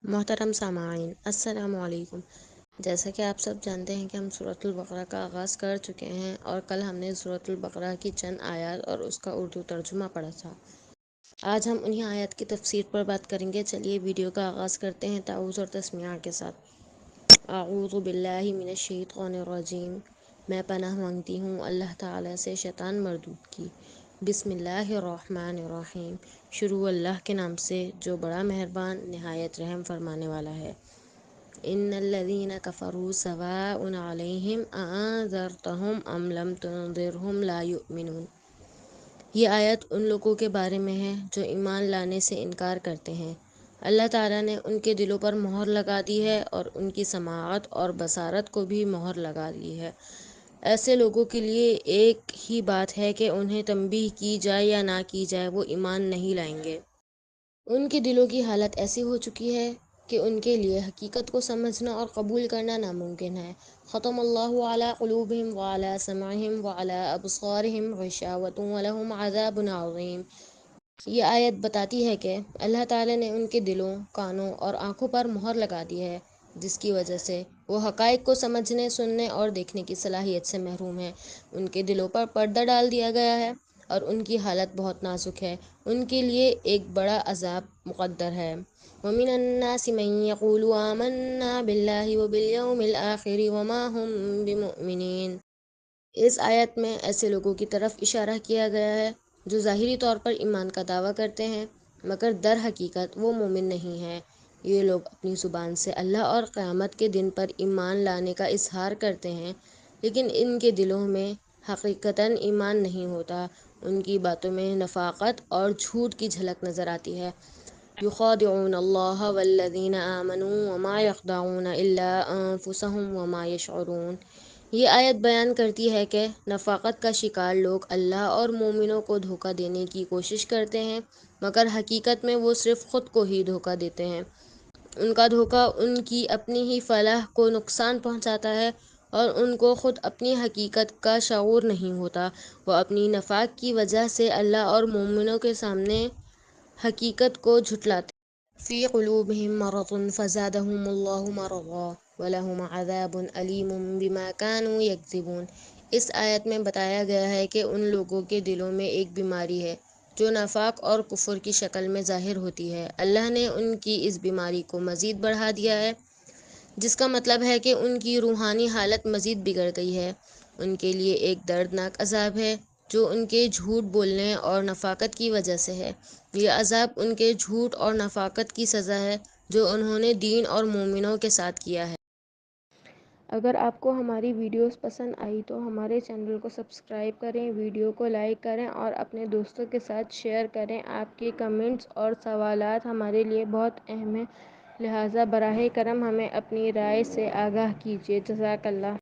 محترم سامعین، السلام علیکم۔ جیسا کہ آپ سب جانتے ہیں کہ ہم سورۃ البقرہ کا آغاز کر چکے ہیں اور کل ہم نے سورۃ البقرہ کی چند آیات اور اس کا اردو ترجمہ پڑھا تھا۔ آج ہم انہی آیات کی تفسیر پر بات کریں گے۔ چلیے ویڈیو کا آغاز کرتے ہیں تعوذ اور تسمیہ کے ساتھ۔ اعوذ باللہ من الشیطان الرجیم۔ میں پناہ مانگتی ہوں اللہ تعالیٰ سے شیطان مردود کی۔ بسم اللہ الرحمن الرحیم۔ شروع اللہ کے نام سے جو بڑا مہربان نہایت رحم فرمانے والا ہے۔ ان الذین کفروا سواء علیہم اانذرتہم ام لم تنذرہم لا یؤمنون۔ یہ آیت ان لوگوں کے بارے میں ہے جو ایمان لانے سے انکار کرتے ہیں۔ اللہ تعالیٰ نے ان کے دلوں پر مہر لگا دی ہے اور ان کی سماعت اور بصارت کو بھی مہر لگا دی ہے۔ ایسے لوگوں کے لیے ایک ہی بات ہے کہ انہیں تنبیہ کی جائے یا نہ کی جائے، وہ ایمان نہیں لائیں گے۔ ان کے دلوں کی حالت ایسی ہو چکی ہے کہ ان کے لیے حقیقت کو سمجھنا اور قبول کرنا ناممکن ہے۔ ختم اللہ علی قلوبہم وعلی سمعہم وعلی ابصارہم غشاوۃ ولہم عذاب عظیم۔ یہ آیت بتاتی ہے کہ اللہ تعالیٰ نے ان کے دلوں، کانوں اور آنکھوں پر مہر لگا دی ہے، جس کی وجہ سے وہ حقائق کو سمجھنے، سننے اور دیکھنے کی صلاحیت سے محروم ہیں۔ ان کے دلوں پر پردہ ڈال دیا گیا ہے اور ان کی حالت بہت نازک ہے۔ ان کے لیے ایک بڑا عذاب مقدر ہے۔ وَمِنَ النَّاسِ مَن يَقُولُ آمَنَّا بِاللَّهِ وَبِالْيَوْمِ الْآخِرِ وَمَا هُم بِمُؤْمِنِينَ۔ اس آیت میں ایسے لوگوں کی طرف اشارہ کیا گیا ہے جو ظاہری طور پر ایمان کا دعویٰ کرتے ہیں مگر در حقیقت وہ مومن نہیں ہیں۔ یہ لوگ اپنی زبان سے اللہ اور قیامت کے دن پر ایمان لانے کا اظہار کرتے ہیں، لیکن ان کے دلوں میں حقیقتاً ایمان نہیں ہوتا۔ ان کی باتوں میں نفاقت اور جھوٹ کی جھلک نظر آتی ہے۔ یخادعون اللہ والذین آمنوا وما یخدعون الا انفسهم وما یشعرون۔ یہ آیت بیان کرتی ہے کہ نفاقت کا شکار لوگ اللہ اور مومنوں کو دھوکہ دینے کی کوشش کرتے ہیں مگر حقیقت میں وہ صرف خود کو ہی دھوکہ دیتے ہیں۔ ان کا دھوکہ ان کی اپنی ہی فلاح کو نقصان پہنچاتا ہے اور ان کو خود اپنی حقیقت کا شعور نہیں ہوتا۔ وہ اپنی نفاق کی وجہ سے اللہ اور مومنوں کے سامنے حقیقت کو جھٹلاتے ہیں۔ فی قلوبہم مرض فزادہم اللہ مرضا وَلَهُمْ عَذَابٌ أَلِيمٌ بِمَا كَانُوا يَكْذِبُونَ۔ اس آیت میں بتایا گیا ہے کہ ان لوگوں کے دلوں میں ایک بیماری ہے جو نفاق اور کفر کی شکل میں ظاہر ہوتی ہے۔ اللہ نے ان کی اس بیماری کو مزید بڑھا دیا ہے، جس کا مطلب ہے کہ ان کی روحانی حالت مزید بگڑ گئی ہے۔ ان کے لیے ایک دردناک عذاب ہے جو ان کے جھوٹ بولنے اور نفاقت کی وجہ سے ہے۔ یہ عذاب ان کے جھوٹ اور نفاقت کی سزا ہے جو انہوں نے دین اور مومنوں کے ساتھ کیا ہے۔ اگر آپ کو ہماری ویڈیوز پسند آئی تو ہمارے چینل کو سبسکرائب کریں، ویڈیو کو لائک کریں اور اپنے دوستوں کے ساتھ شیئر کریں۔ آپ کے کمنٹس اور سوالات ہمارے لیے بہت اہم ہیں، لہٰذا براہ کرم ہمیں اپنی رائے سے آگاہ کیجیے۔ جزاک اللہ۔